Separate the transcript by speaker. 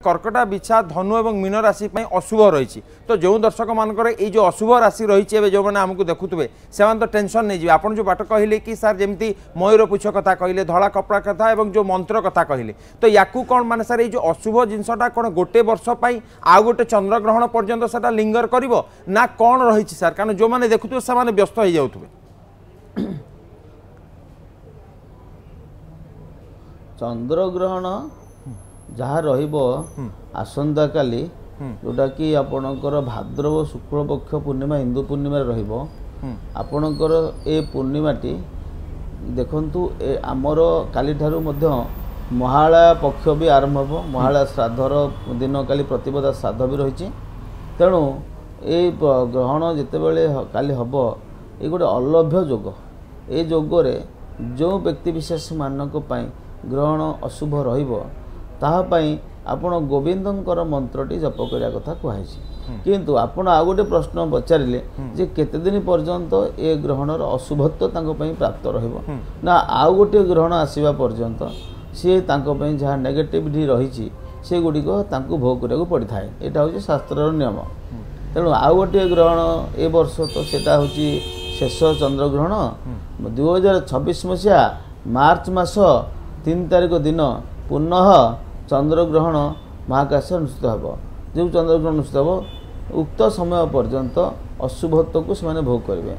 Speaker 1: कर्कटा बिछा धनु और मीन राशि अशुभ रही तो जो दर्शक मानकर ये जो अशुभ राशि रही है जो मैंने आमको देखुए से तो टेंशन नहीं आप जो बाट कहले कि सार जमी मयूर पुछ कथा कहले धला कपड़ा कथा और जो मंत्र कथा कहले तो या कौन मान सार ये अशुभ जिनसा कौन गोटे वर्ष आउ गोटे चंद्रग्रहण पर्यंत से लिंगर कर ना कौन रही सार कारण जो मैंने देखुए से व्यस्त हो जाऊे
Speaker 2: चंद्रग्रहण जहाँ रसंता काली जोटा कि आपणकर भाद्रव शुक्ल पक्ष पूर्णिमा हिंदू पूर्णिमा आपणकर ए पूर्णिमाटी देखंतु आमर काली ठारू मध्य महालया पक्ष भी आरंभ हो महालया श्राद्धर दिन काली प्रतिपदा श्राद्ध भी रही तेणु ये ग्रहण जितेबले काली हम ये गोटे अलभ्य जोग ए जोगरे जो व्यक्ति विशेष मानक ग्रहण अशुभ रही आपण गोविंदर मंत्रटी जप करिया कथा कहुई किंतु आपण आ गोटे प्रश्न पचारे जे केते दिन पर्यंत ए ग्रहणर अशुभत्व प्राप्त रहिबो ना आउ गोटे ग्रहण आसीबा पर्यंत सी जहाँ नेगेटिविटी रही से गुड़िक भोग करिया पड़ी थाए यहाँ हूँ शास्त्र नियम तेणु आउ गोटे ग्रहण ए वर्ष तो सेटा हूँ शेष चंद्रग्रहण 2026 मसीहा मार्च मास 3 तारिख दिन पुनः चंद्रग्रहण महाकाश अनुष्ठित हो जो चंद्रग्रहण अनुष्ठित हो उक्त समय पर्यंत अशुभत्व को से भोग करेंगे।